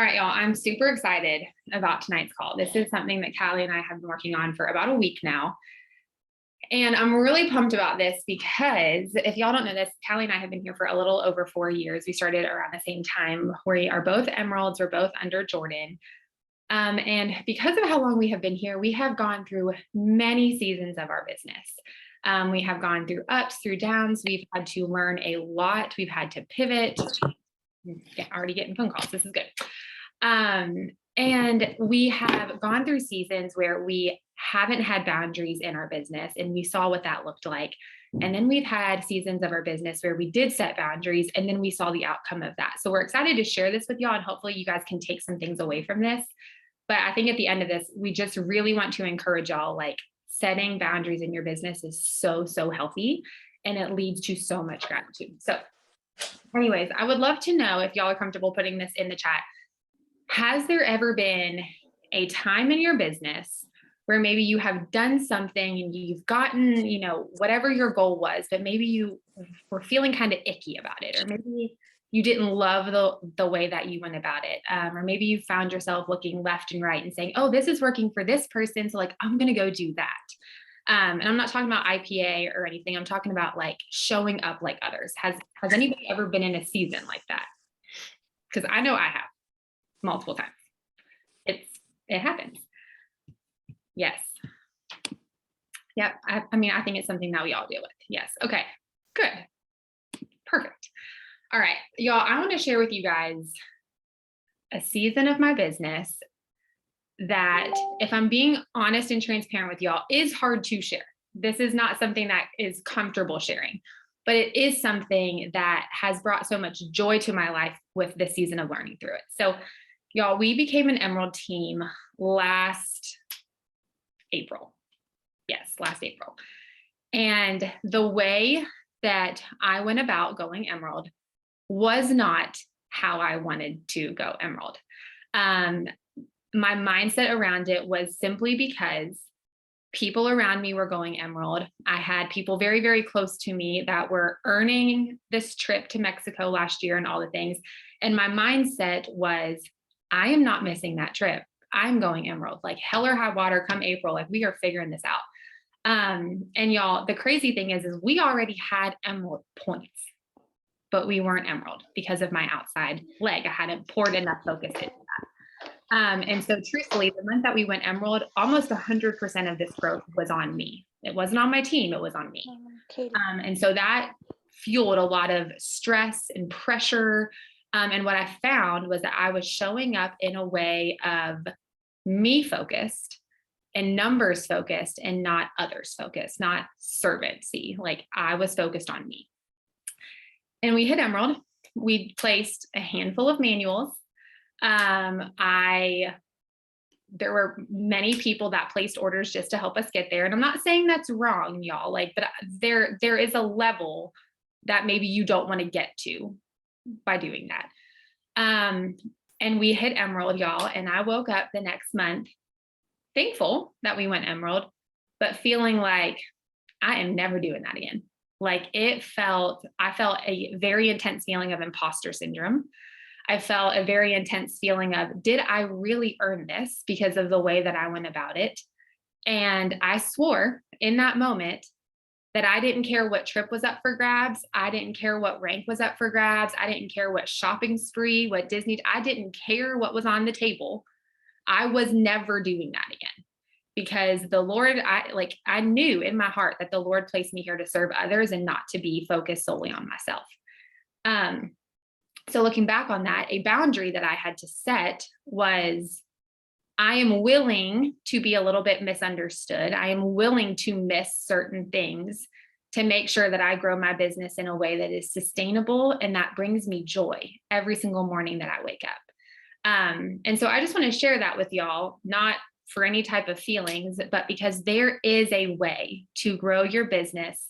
All right, y'all, I'm super excited about tonight's call. This is something that Callie and I have been working on for about a week now. And I'm really pumped about this because if y'all don't know this, Callie and I have been here for a little over 4 years. We started around the same time. We are both Emeralds. We're both under Jordan. And because of how long we have been here, we have gone through many seasons of our business. We have gone through ups, through downs. We've had to learn a lot. We've had to pivot. Already getting phone calls. This is good. And we have gone through seasons where we haven't had boundaries in our business, and we saw what that looked like. And then we've had seasons of our business where we did set boundaries, and then we saw the outcome of that. So we're excited to share this with y'all, and hopefully you guys can take some things away from this. But I think at the end of this, we just really want to encourage y'all, like, setting boundaries in your business is so, so healthy, and it leads to so much gratitude. So anyways, I would love to know if y'all are comfortable putting this in the chat. Has there ever been a time in your business where maybe you have done something and you've gotten, whatever your goal was, but maybe you were feeling kind of icky about it, or maybe you didn't love the way that you went about it, or maybe you found yourself looking left and right and saying, oh, this is working for this person, so like, I'm going to go do that. And I'm not talking about IPA or anything. I'm talking about like showing up like others. Has anybody ever been in a season like that? Because I know I have. Multiple times. It happens. Yes. Yep. I mean, I think it's something that we all deal with. Yes. Okay. Good. Perfect. All right, y'all, I want to share with you guys a season of my business that, if I'm being honest and transparent with y'all, is hard to share. This is not something that is comfortable sharing, but it is something that has brought so much joy to my life with this season of learning through it. So y'all, we became an Emerald team last April. Yes, last April. And the way that I went about going Emerald was not how I wanted to go Emerald. My mindset around it was simply because people around me were going Emerald. I had people very, very close to me that were earning this trip to Mexico last year and all the things. And my mindset was, I am not missing that trip. I'm going Emerald, like hell or high water come April, like we are figuring this out. And y'all, the crazy thing is we already had Emerald points, but we weren't Emerald because of my outside leg. I hadn't poured enough focus into that. And so truthfully, the month that we went Emerald, almost 100% of this growth was on me. It wasn't on my team, it was on me. And so that fueled a lot of stress and pressure. And what I found was that I was showing up in a way of me focused and numbers focused and not others focused, not servancy. Like I was focused on me. And we hit Emerald. We placed a handful of manuals. There were many people that placed orders just to help us get there. And I'm not saying that's wrong, y'all, but there is a level that maybe you don't want to get to by doing that. And we hit Emerald, y'all. And I woke up the next month thankful that we went Emerald, but feeling like I am never doing that again. Like I felt a very intense feeling of imposter syndrome. I felt a very intense feeling of, did I really earn this because of the way that I went about it? And I swore in that moment that I didn't care what trip was up for grabs. I didn't care what rank was up for grabs. I didn't care what shopping spree, what Disney, I didn't care what was on the table. I was never doing that again. Because the Lord, I knew in my heart that the Lord placed me here to serve others and not to be focused solely on myself. So looking back on that, a boundary that I had to set was, I am willing to be a little bit misunderstood. I am willing to miss certain things to make sure that I grow my business in a way that is sustainable and that brings me joy every single morning that I wake up. And so I just want to share that with y'all, not for any type of feelings, but because there is a way to grow your business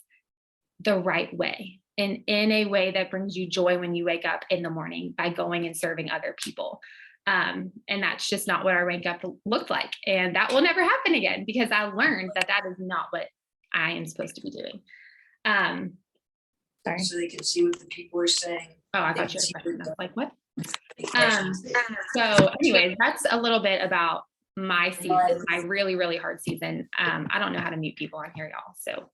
the right way, and in a way that brings you joy when you wake up in the morning by going and serving other people. And that's just not what our rank up looked like. And that will never happen again because I learned that that is not what I am supposed to be doing. Sorry. So they can see what the people are saying. Oh, I thought you had a question. I was like, what? Um, so anyways, that's a little bit about my season, my really, really hard season. I don't know how to mute people on here, y'all. So,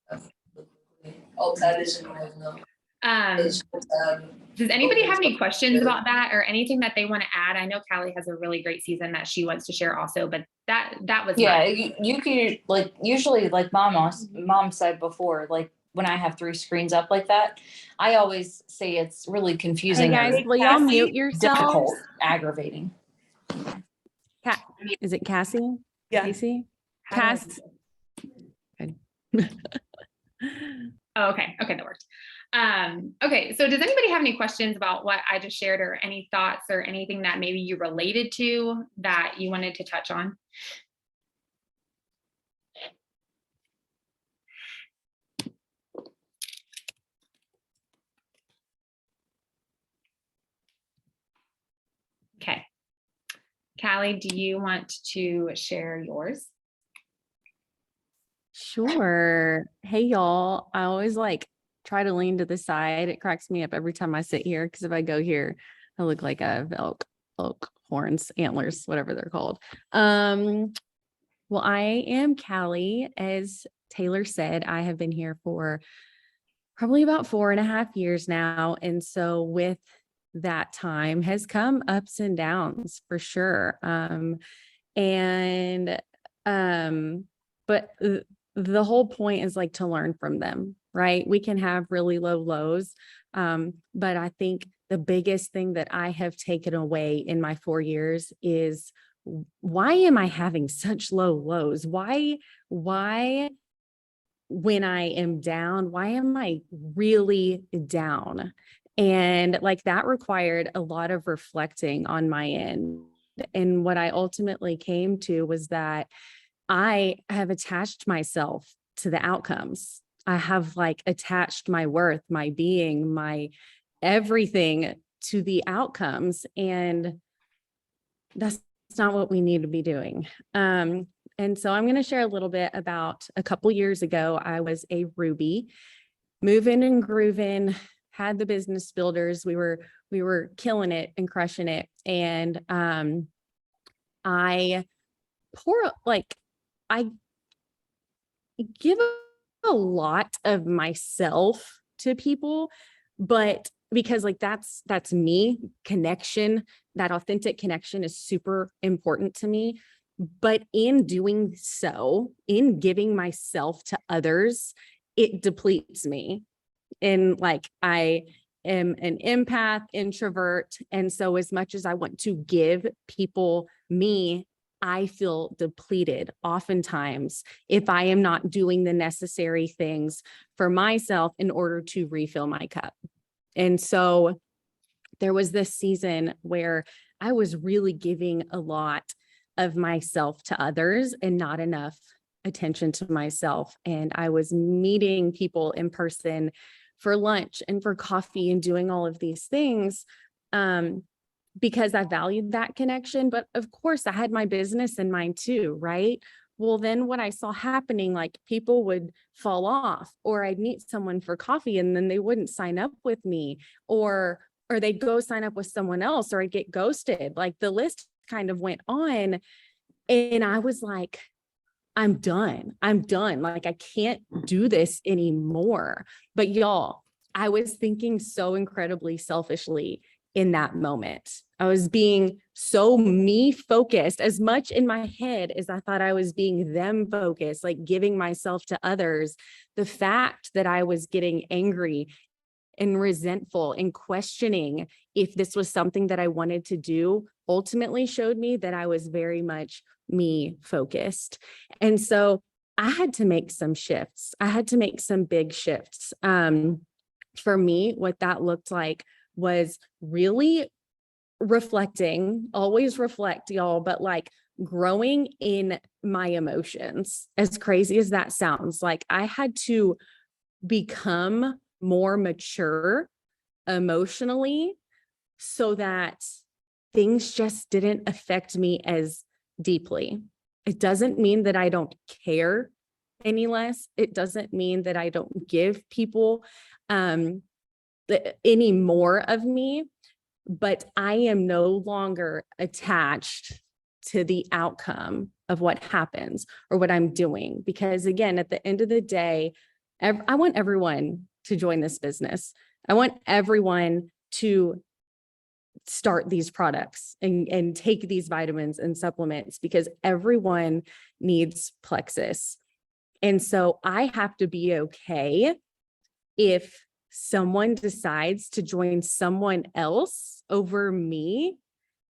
does anybody have any questions about that or anything that they want to add? I know Callie has a really great season that she wants to share also, but that was you could, like, usually, like mom said before, like when I have 3 screens up like that, I always say it's really confusing. Hey guys, will y'all mute yourselves? Difficult, aggravating. Is it Cassie? Yeah. Casey? Cass? Good. Oh, okay. Okay, that worked. Okay, so does anybody have any questions about what I just shared or any thoughts or anything that maybe you related to that you wanted to touch on? Okay. Callie, do you want to share yours? Sure. Hey y'all, I always like try to lean to the side. It cracks me up every time I sit here because if I go here, I look like I have elk horns, antlers, whatever they're called. Well, I am Callie. As Taylor said, I have been here for probably about 4.5 years now. And so with that time has come ups and downs for sure. But the whole point is like to learn from them, right? We can have really low lows. But I think the biggest thing that I have taken away in my 4 years is, why am I having such low lows? Why when I am down, why am I really down? And like that required a lot of reflecting on my end. And what I ultimately came to was that I have attached myself to the outcomes. I have like attached my worth, my being, my everything to the outcomes. And that's not what we need to be doing. And so I'm going to share a little bit about a couple years ago. I was a Ruby, moving and grooving, had the business builders. We were killing it and crushing it. And I give a lot of myself to people, but because like that's me, connection, that authentic connection is super important to me. But in doing so, in giving myself to others, it depletes me. And like I am an empath, introvert. And so as much as I want to give people me, I feel depleted oftentimes if I am not doing the necessary things for myself in order to refill my cup. And so there was this season where I was really giving a lot of myself to others and not enough attention to myself. And I was meeting people in person for lunch and for coffee and doing all of these things because I valued that connection. But of course, I had my business in mind too, right? Well, then what I saw happening, like people would fall off, or I'd meet someone for coffee and then they wouldn't sign up with me, or they'd go sign up with someone else, or I'd get ghosted. Like the list kind of went on. And I was like, I'm done. Like, I can't do this anymore. But y'all, I was thinking so incredibly selfishly in that moment. I was being so me focused, as much in my head as I thought I was being them focused, like giving myself to others. The fact that I was getting angry and resentful and questioning if this was something that I wanted to do ultimately showed me that I was very much me focused. And so I had to make some shifts. I had to make some big shifts. For me, what that looked like was really reflecting, always reflect, y'all, but like growing in my emotions. As crazy as that sounds, like I had to become more mature emotionally so that things just didn't affect me as deeply. It doesn't mean that I don't care any less. It doesn't mean that I don't give people any more of me, but I am no longer attached to the outcome of what happens or what I'm doing. Because again, at the end of the day, I want everyone to join this business. I want everyone to start these products and take these vitamins and supplements, because everyone needs plexus. And so I have to be okay if someone decides to join someone else over me,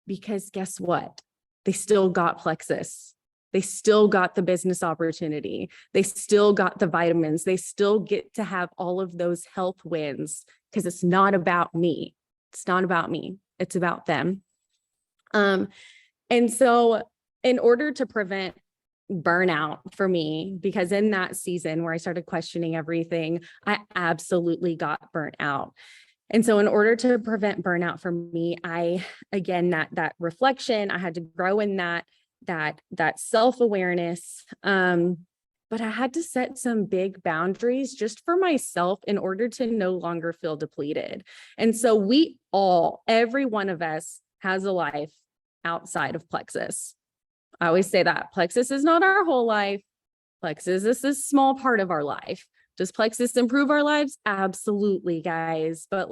because guess what? They still got plexus. They still got the business opportunity. They still got the vitamins. They still get to have all of those health wins, because it's not about me. It's not about me. It's about them. And so in order to prevent burnout for me, because in that season where I started questioning everything, I absolutely got burnt out. And so in order to prevent burnout for me, again, that reflection, I had to grow in that self-awareness. But I had to set some big boundaries just for myself in order to no longer feel depleted. And so every one of us has a life outside of plexus. I always say that plexus is not our whole life. Plexus is a small part of our life. Does plexus improve our lives? Absolutely, guys. But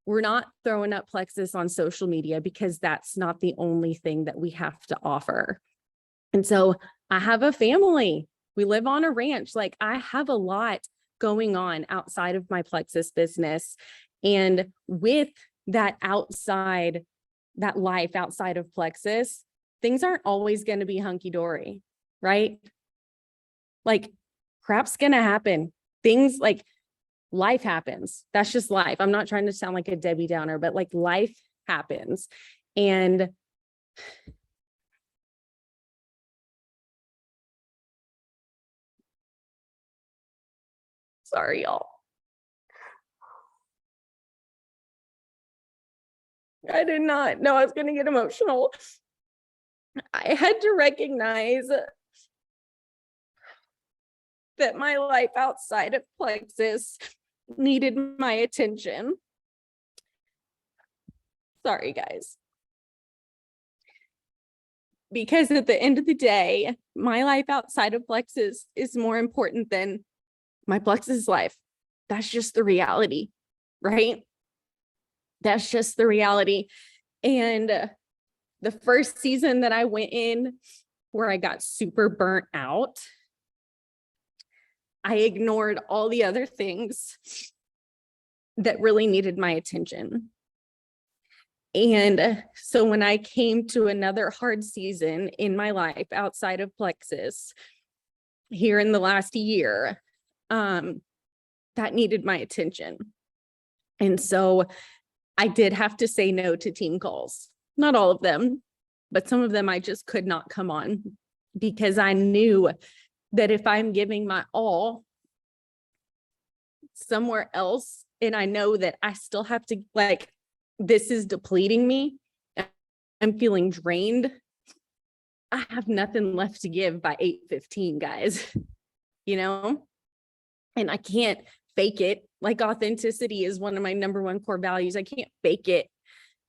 we're not throwing up plexus on social media, because that's not the only thing that we have to offer. And so I have a family. We live on a ranch. I have a lot going on outside of my plexus business. And with that life outside of plexus, things aren't always going to be hunky-dory, right? Crap's going to happen. Things life happens. That's just life. I'm not trying to sound like a Debbie Downer, but life happens. And sorry, y'all. I did not know I was going to get emotional. I had to recognize that my life outside of plexus needed my attention. Sorry, guys. Because at the end of the day, my life outside of plexus is more important than my plexus life. That's just the reality, right? That's just the reality. And the first season that I went in where I got super burnt out, I ignored all the other things that really needed my attention. And so when I came to another hard season in my life outside of plexus here in the last year, that needed my attention. And so I did have to say no to team calls. Not all of them, but some of them I just could not come on, because I knew that if I'm giving my all somewhere else, and I know that I still have to, this is depleting me, I'm feeling drained, I have nothing left to give by 8:15, guys, and I can't fake it. Authenticity is one of my number one core values. I can't fake it.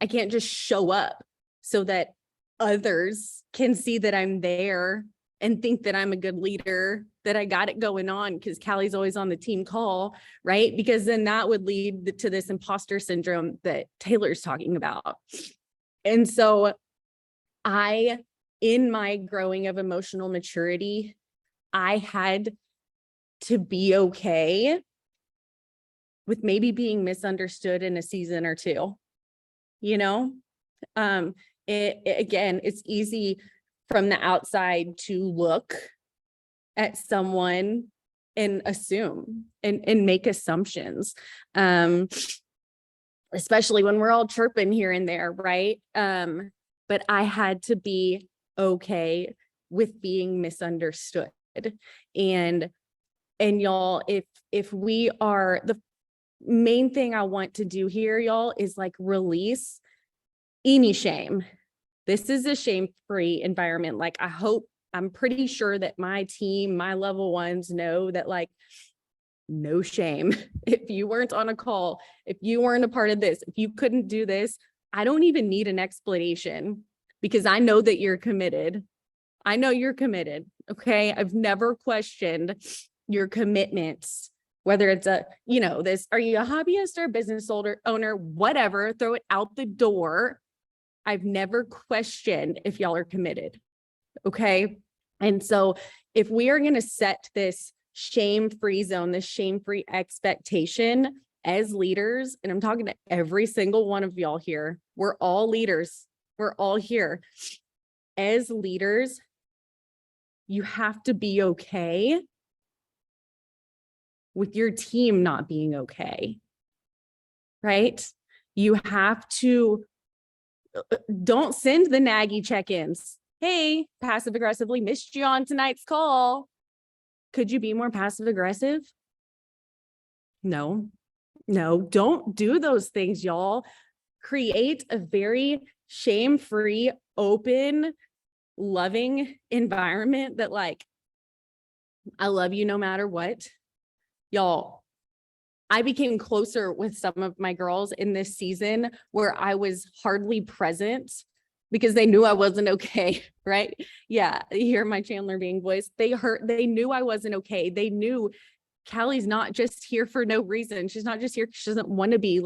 I can't just show up so that others can see that I'm there and think that I'm a good leader, that I got it going on because Callie's always on the team call, right? Because then that would lead to this imposter syndrome that Taylor's talking about. And so in my growing of emotional maturity, I had to be okay with maybe being misunderstood in a season or two, again, it's easy from the outside to look at someone and assume and make assumptions, especially when we're all chirping here and there, right? But I had to be okay with being misunderstood. And y'all, if we are, the main thing I want to do here, y'all, is release any shame. This is a shame-free environment. I'm pretty sure that my team, my level ones know that no shame. If you weren't on a call, if you weren't a part of this, if you couldn't do this, I don't even need an explanation because I know that you're committed. I know you're committed. Okay. I've never questioned your commitments, whether it's are you a hobbyist or a business owner, whatever, throw it out the door. I've never questioned if y'all are committed. Okay. And so if we are going to set this shame-free zone, this shame-free expectation as leaders, and I'm talking to every single one of y'all here, we're all leaders. We're all here. As leaders, you have to be okay with your team not being okay, right? You have to, don't send the naggy check-ins. Hey, passive aggressively missed you on tonight's call. Could you be more passive aggressive? No, don't do those things, y'all. Create a very shame-free, open, loving environment that I love you no matter what. Y'all, I became closer with some of my girls in this season where I was hardly present because they knew I wasn't okay, right? Yeah, you hear my Chandler Bing voice. They knew I wasn't okay. They knew Callie's not just here for no reason. She's not just here because she doesn't want to be.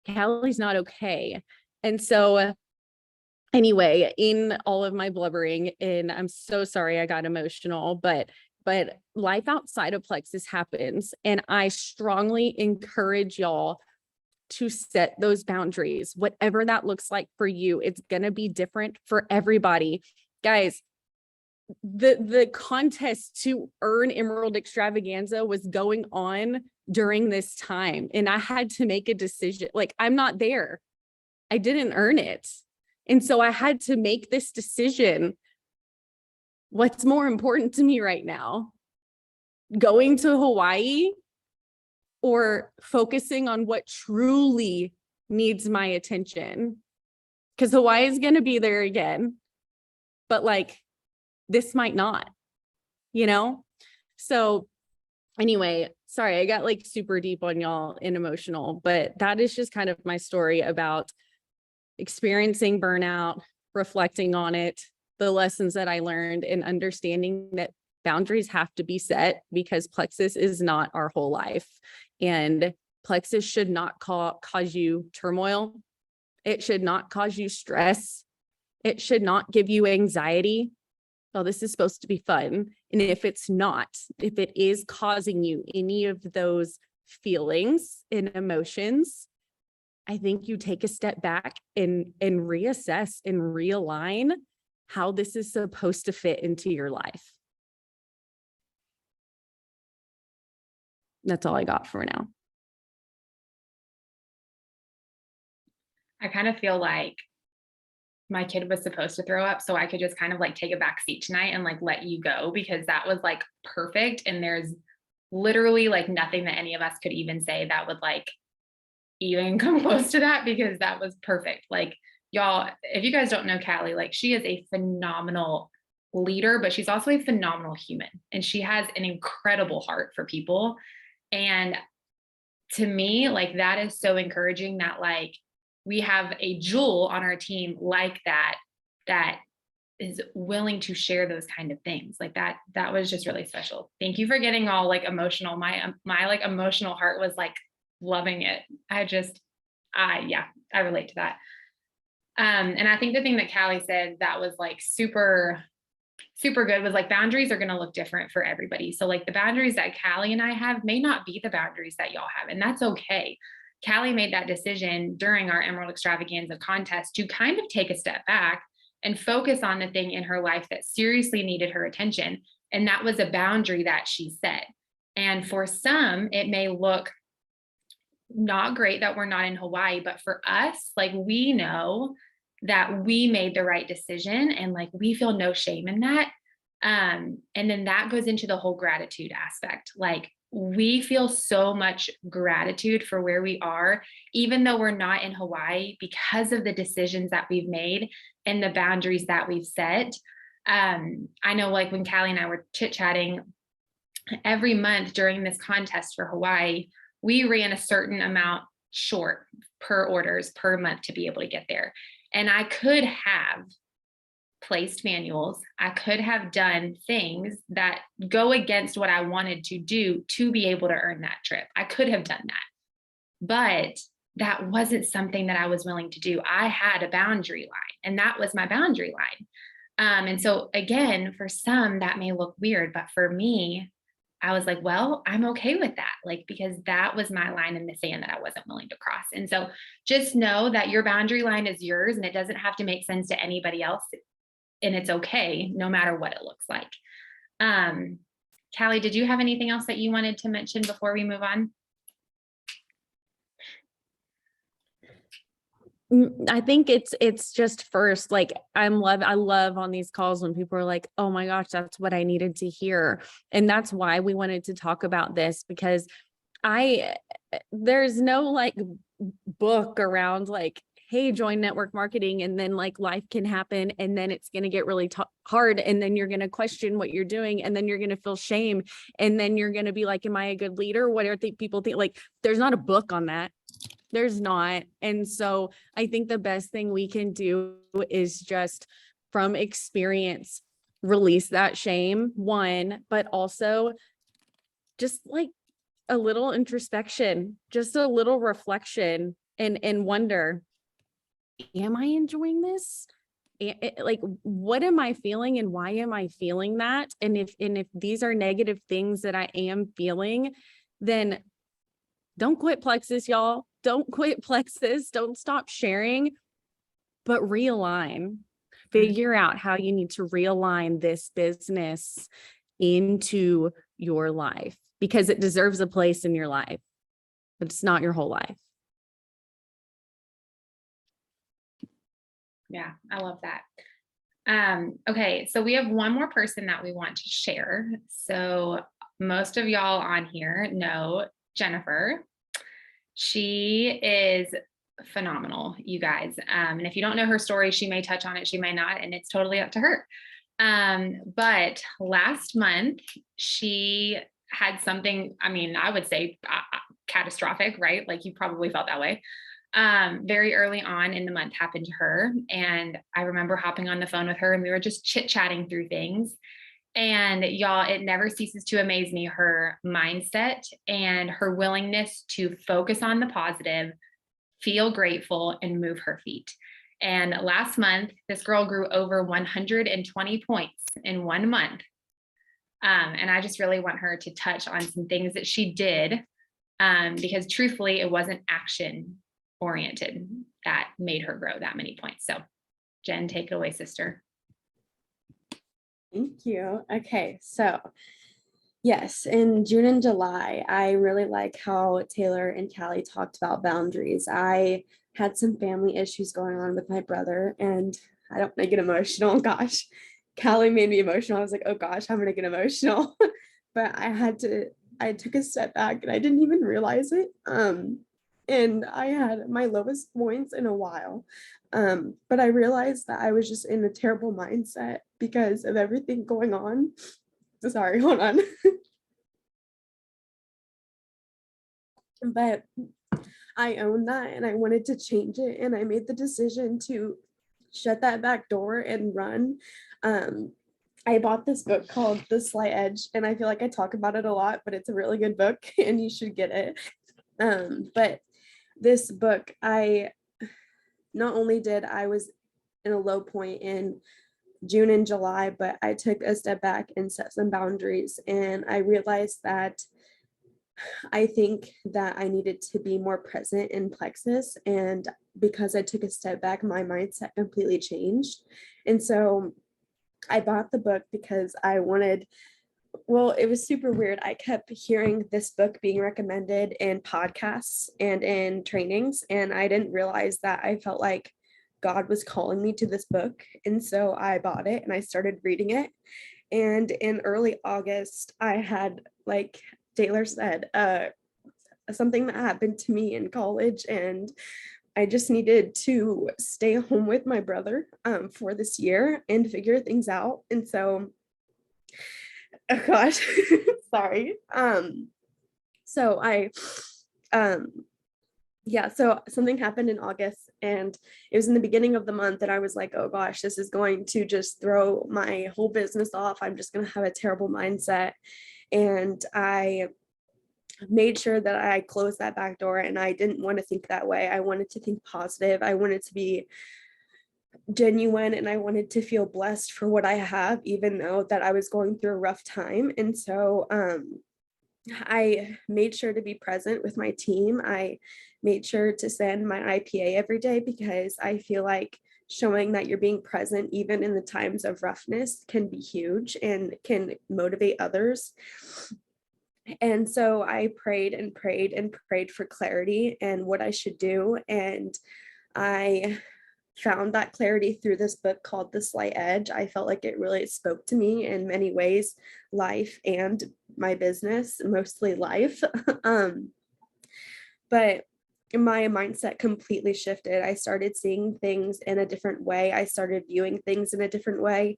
Callie's not okay. And so anyway, in all of my blubbering, and I'm so sorry I got emotional, but life outside of Plexus happens. And I strongly encourage y'all to set those boundaries, whatever that looks like for you. It's going to be different for everybody. Guys, the contest to earn Emerald Extravaganza was going on during this time. And I had to make a decision. I'm not there. I didn't earn it. And so I had to make this decision. What's more important to me right now? Going to Hawaii or focusing on what truly needs my attention? Because Hawaii is going to be there again, but this might not, So anyway, sorry, I got super deep on y'all and emotional, but that is just kind of my story about experiencing burnout, reflecting on it, the lessons that I learned, and understanding that boundaries have to be set because Plexus is not our whole life. And Plexus should not cause you turmoil. It should not cause you stress. It should not give you anxiety. Well, this is supposed to be fun. And if it's not, if it is causing you any of those feelings and emotions, I think you take a step back and reassess and realign how this is supposed to fit into your life. That's all I got for now. I kind of feel like my kid was supposed to throw up, so I could just kind of take a back seat tonight and let you go, because that was perfect. And there's literally nothing that any of us could even say that would even come close to that, because that was perfect. Y'all, if you guys don't know Callie, she is a phenomenal leader, but she's also a phenomenal human, and she has an incredible heart for people. And to me, that is so encouraging that we have a jewel on our team that is willing to share those kind of things. That was just really special. Thank you for getting all emotional. My emotional heart was loving it. I relate to that. And I think the thing that Callie said that was super, super good was boundaries are going to look different for everybody. So the boundaries that Callie and I have may not be the boundaries that y'all have, and that's okay. Callie made that decision during our Emerald Extravaganza contest to kind of take a step back and focus on the thing in her life that seriously needed her attention. And that was a boundary that she set. And for some, it may look not great that we're not in Hawaii, but for us, we know that we made the right decision, and we feel no shame in that. And then that goes into the whole gratitude aspect. We feel so much gratitude for where we are, even though we're not in Hawaii, because of the decisions that we've made and the boundaries that we've set. I know when Callie and I were chit-chatting, every month during this contest for Hawaii, we ran a certain amount short per orders per month to be able to get there. And I could have placed manuals. I could have done things that go against what I wanted to do to be able to earn that trip. I could have done that, but that wasn't something that I was willing to do. I had a boundary line, and that was my boundary line. And so again, for some that may look weird, but for me, I was like, well, I'm okay with that. Like, because that was my line in the sand that I wasn't willing to cross. And so just know that your boundary line is yours, and it doesn't have to make sense to anybody else. And it's okay, no matter what it looks like. Callie, did you have anything else that you wanted to mention before we move on? I think it's just first, like I love on these calls when people are like, oh my gosh, that's what I needed to hear. And that's why we wanted to talk about this, because there's no like book around like, hey, join network marketing and then like life can happen and then it's going to get really hard and then you're going to question what you're doing and then you're going to feel shame and then you're going to be like, am I a good leader? What are people think? Like, there's not a book on that. There's not. And so I think the best thing we can do is just from experience, release that shame, one, but also just like a little introspection, just a little reflection and wonder, am I enjoying this? Like, what am I feeling and why am I feeling that? And if these are negative things that I am feeling, then don't quit Plexus, y'all. Don't quit Plexus. Don't stop sharing, but realign. Figure out how you need to realign this business into your life because it deserves a place in your life, but it's not your whole life. Yeah, I love that. Okay, so we have one more person that we want to share. So most of y'all on here know Jennifer. She is phenomenal, you guys. And if you don't know her story, she may touch on it, she may not, and it's totally up to her. But last month, she had something, I mean, I would say catastrophic, right? Like you probably felt that way. Very early on in the month happened to her. And I remember hopping on the phone with her and we were just chit-chatting through things. And y'all, it never ceases to amaze me, her mindset and her willingness to focus on the positive, feel grateful, and move her feet. And last month, this girl grew over 120 points in 1 month. And I just really want her to touch on some things that she did, because truthfully, it wasn't action oriented that made her grow that many points. So Jen, take it away, sister. Thank you. Okay, so yes, in June and July, I really like how Taylor and Callie talked about boundaries. I had some family issues going on with my brother, and I don't want to get emotional. Gosh, Callie made me emotional. I was like, oh gosh, I'm gonna get emotional. But I took a step back and I didn't even realize it. And I had my lowest points in a while. But I realized that I was just in a terrible mindset because of everything going on. Sorry, hold on. But I own that and I wanted to change it. And I made the decision to shut that back door and run. I bought this book called The Slight Edge, and I feel like I talk about it a lot, but it's a really good book and you should get it. But this book, not only did I was in a low point in June and July, but I took a step back and set some boundaries. And I realized that I think that I needed to be more present in Plexus. And because I took a step back, my mindset completely changed. And so I bought the book because I wanted, well, it was super weird. I kept hearing this book being recommended in podcasts and in trainings, and I didn't realize that I felt like God was calling me to this book. And so I bought it and I started reading it. And in early August, I had, like Taylor said, something that happened to me in college, and I just needed to stay home with my brother for this year and figure things out. And so, oh gosh, sorry. So I Yeah, so something happened in August, and it was in the beginning of the month, and I was like, oh gosh, this is going to just throw my whole business off. I'm just going to have a terrible mindset. And I made sure that I closed that back door, and I didn't want to think that way. I wanted to think positive. I wanted to be genuine, and I wanted to feel blessed for what I have, even though that I was going through a rough time. And so I made sure to be present with my team. I made sure to send my IPA every day, because I feel like showing that you're being present, even in the times of roughness, can be huge and can motivate others. And so I prayed and prayed and prayed for clarity and what I should do. And I found that clarity through this book called The Slight Edge. I felt like it really spoke to me in many ways, life and my business, mostly life. But my mindset completely shifted. I started seeing things in a different way. I started viewing things in a different way.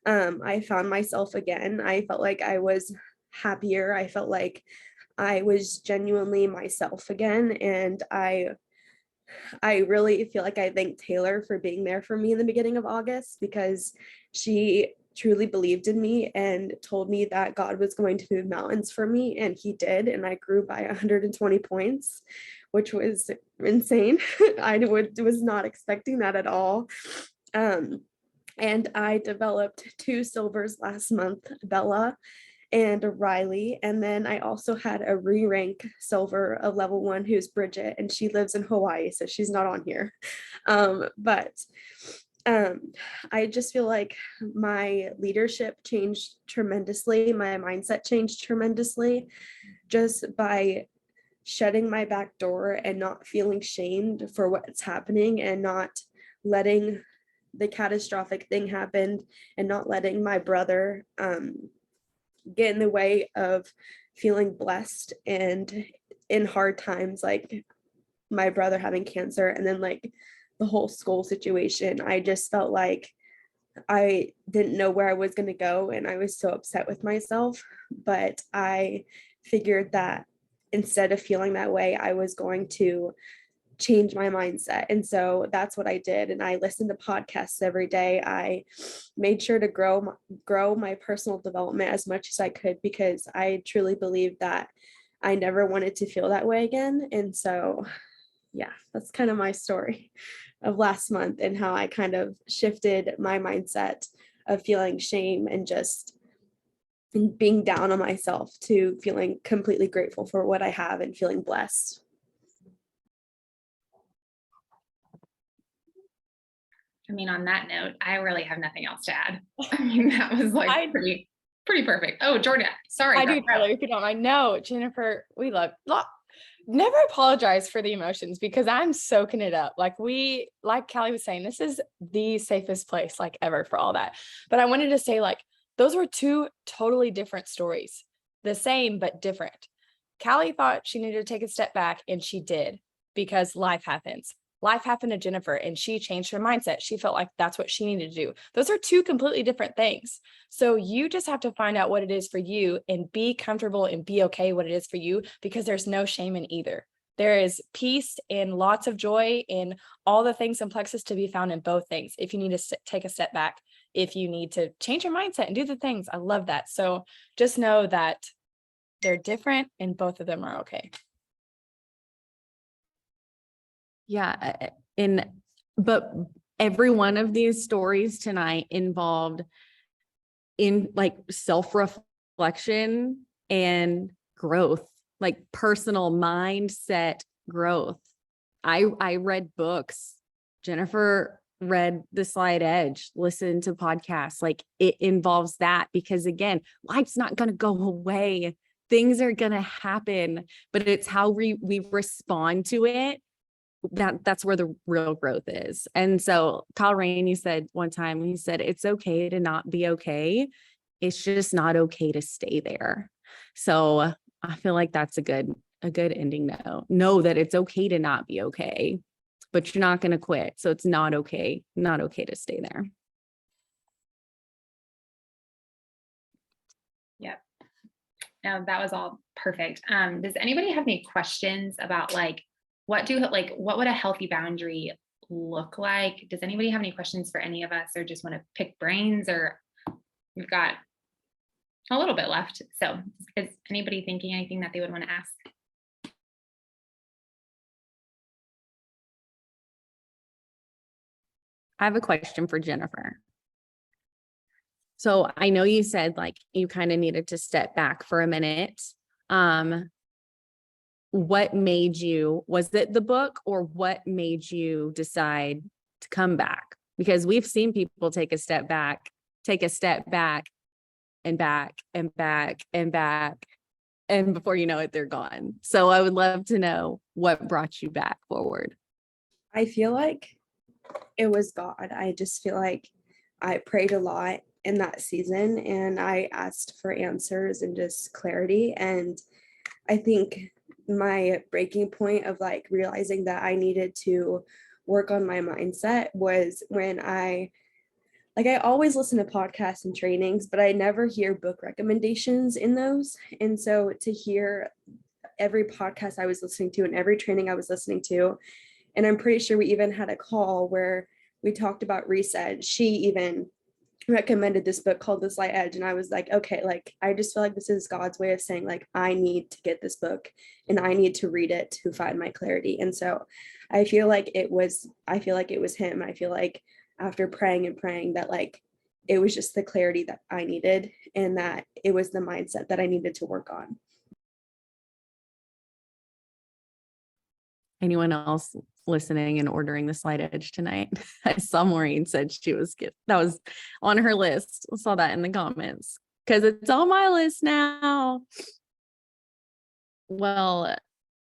I found myself again. I felt like I was happier. I felt like I was genuinely myself again. And I really feel like I thank Taylor for being there for me in the beginning of August, because she truly believed in me and told me that God was going to move mountains for me, and he did. And I grew by 120 points, which was insane. Was not expecting that at all. And I developed 2 silvers last month, Bella and Riley. And then I also had a re-rank silver, a level 1, who's Bridget, and she lives in Hawaii, so she's not on here. But I just feel like my leadership changed tremendously. My mindset changed tremendously just by shutting my back door and not feeling shamed for what's happening, and not letting the catastrophic thing happen, and not letting my brother get in the way of feeling blessed. And in hard times, like my brother having cancer, and then like the whole school situation, I just felt like I didn't know where I was going to go, and I was so upset with myself. But I figured that instead of feeling that way, I was going to change my mindset. And so that's what I did. And I listened to podcasts every day. I made sure to grow my personal development as much as I could, because I truly believe that I never wanted to feel that way again. And so, yeah, that's kind of my story of last month, and how I kind of shifted my mindset of feeling shame and just being down on myself to feeling completely grateful for what I have and feeling blessed. I mean, on that note, I really have nothing else to add. I mean, that was like pretty perfect. Oh, Jordan, sorry. I do, Tyler, if you don't mind. No, Jennifer, we love never apologize for the emotions, because I'm soaking it up. Like Callie was saying, this is the safest place like ever for all that. But I wanted to say, like, those were 2 totally different stories, the same, but different. Callie thought she needed to take a step back, and she did, because life happens. Life happened to Jennifer, and she changed her mindset. She felt like that's what she needed to do. Those are 2 completely different things. So you just have to find out what it is for you, and be comfortable and be okay what it is for you, because there's no shame in either. There is peace and lots of joy in all the things and plexus to be found in both things. If you need to take a step back, if you need to change your mindset and do the things, I love that. So just know that they're different, and both of them are okay. Yeah. But every one of these stories tonight involved in like self-reflection and growth, like personal mindset growth. I read books. Jennifer read The Slight Edge, listened to podcasts. Like, it involves that, because again, life's not going to go away. Things are going to happen, but it's how we respond to it. That's where the real growth is. And so Kyle Rainey said one time, he said, it's okay to not be okay. It's just not okay to stay there. So I feel like that's a good ending note. Know that it's okay to not be okay, but you're not going to quit. So it's not okay to stay there. Yep. No, that was all perfect. Does anybody have any questions about like what would a healthy boundary look like? Does anybody have any questions for any of us, or just want to pick brains? Or we've got a little bit left. So is anybody thinking anything that they would want to ask? I have a question for Jennifer. So I know you said like you kind of needed to step back for a minute. What made you, was it the book, or what made you decide to come back? Because we've seen people take a step back and back and back and back. And before you know it, they're gone. So I would love to know what brought you back forward. I feel like it was God. I just feel like I prayed a lot in that season and I asked for answers and just clarity. And I think my breaking point of like realizing that I needed to work on my mindset was when I always listen to podcasts and trainings, but I never hear book recommendations in those. And so to hear every podcast I was listening to and every training I was listening to, and I'm pretty sure we even had a call where we talked about reset. She even recommended this book called The Slight Edge. And I was like, okay, like, I just feel like this is God's way of saying, like, I need to get this book and I need to read it to find my clarity. And so I feel like it was him. I feel like after praying and praying that like, it was just the clarity that I needed and that it was the mindset that I needed to work on. Anyone else listening and ordering The Slight Edge tonight? I saw Maureen said that was on her list. I saw that in the comments because it's on my list now. Well,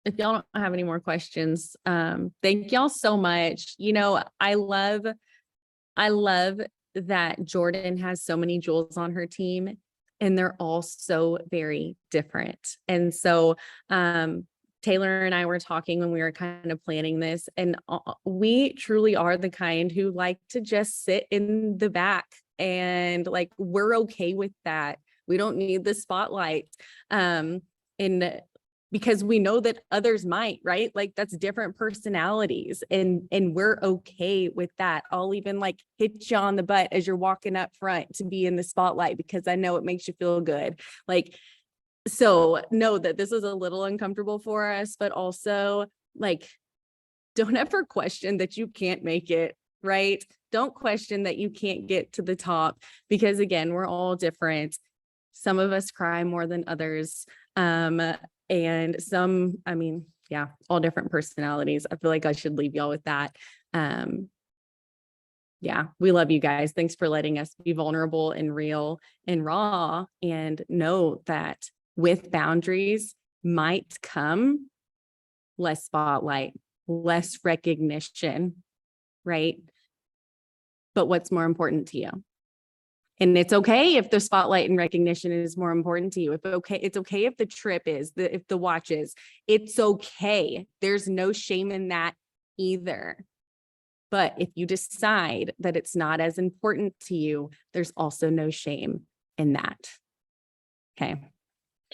if y'all don't have any more questions, thank y'all so much. You know, I love that Jordan has so many jewels on her team and they're all so very different. And so, Taylor and I were talking when we were kind of planning this, and we truly are the kind who like to just sit in the back and like, we're okay with that. We don't need the spotlight. And because we know that others might, right? Like that's different personalities and we're okay with that. I'll even like hit you on the butt as you're walking up front to be in the spotlight because I know it makes you feel good. Like, so know that this is a little uncomfortable for us, but also like, don't ever question that you can't make it, right? Don't question that you can't get to the top because again, we're all different. Some of us cry more than others. And some, I mean, yeah, all different personalities. I feel like I should leave y'all with that. Yeah, we love you guys. Thanks for letting us be vulnerable and real and raw, and know that with boundaries might come less spotlight, less recognition, right? But what's more important to you? And it's okay if the spotlight and recognition is more important to you. It's okay if the trip is, if the watch is, it's okay. There's no shame in that either. But if you decide that it's not as important to you, there's also no shame in that. Okay.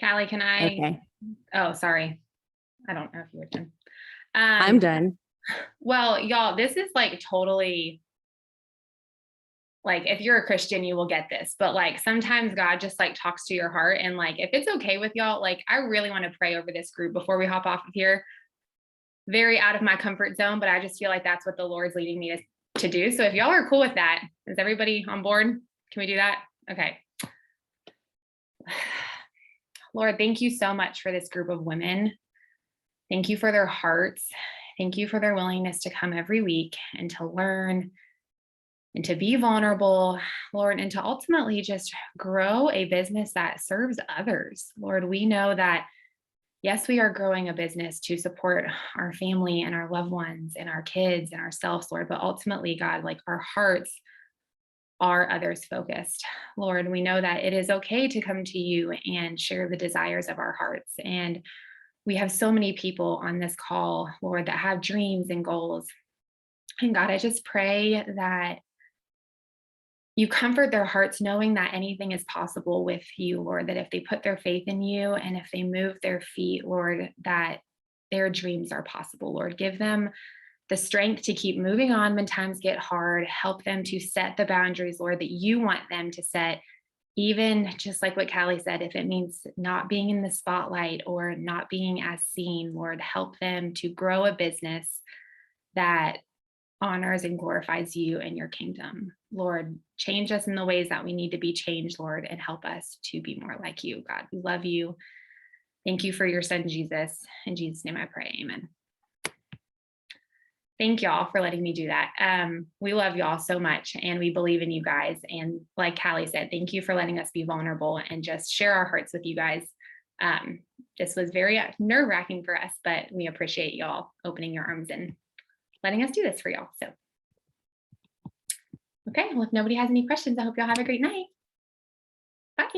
Callie, can I? Okay. Oh, sorry. I don't know if you were done. I'm done. Well, y'all, this is like totally like, if you're a Christian, you will get this, but like sometimes God just like talks to your heart. And like, if it's okay with y'all, like, I really want to pray over this group before we hop off of here. Very out of my comfort zone, but I just feel like that's what the Lord's leading me to do. So if y'all are cool with that, is everybody on board? Can we do that? Okay. Lord, thank you so much for this group of women. Thank you for their hearts. Thank you for their willingness to come every week and to learn and to be vulnerable, Lord, and to ultimately just grow a business that serves others. Lord, we know that, yes, we are growing a business to support our family and our loved ones and our kids and ourselves, Lord, but ultimately, God, like our hearts are others focused. Lord, we know that it is okay to come to you and share the desires of our hearts. And we have so many people on this call, Lord, that have dreams and goals. And God, I just pray that you comfort their hearts knowing that anything is possible with you, Lord, that if they put their faith in you and if they move their feet, Lord, that their dreams are possible, Lord. Give them the strength to keep moving on when times get hard. Help them to set the boundaries, Lord, that you want them to set, even just like what Callie said, if it means not being in the spotlight or not being as seen, Lord, help them to grow a business that honors and glorifies you and your kingdom. Lord, change us in the ways that we need to be changed, Lord, and help us to be more like you, God. We love you. Thank you for your son, Jesus. In Jesus' name I pray, amen. Thank y'all for letting me do that. We love y'all so much and we believe in you guys. And like Callie said, thank you for letting us be vulnerable and just share our hearts with you guys. This was very nerve-wracking for us, but we appreciate y'all opening your arms and letting us do this for y'all. So, okay, well, if nobody has any questions, I hope y'all have a great night. Bye.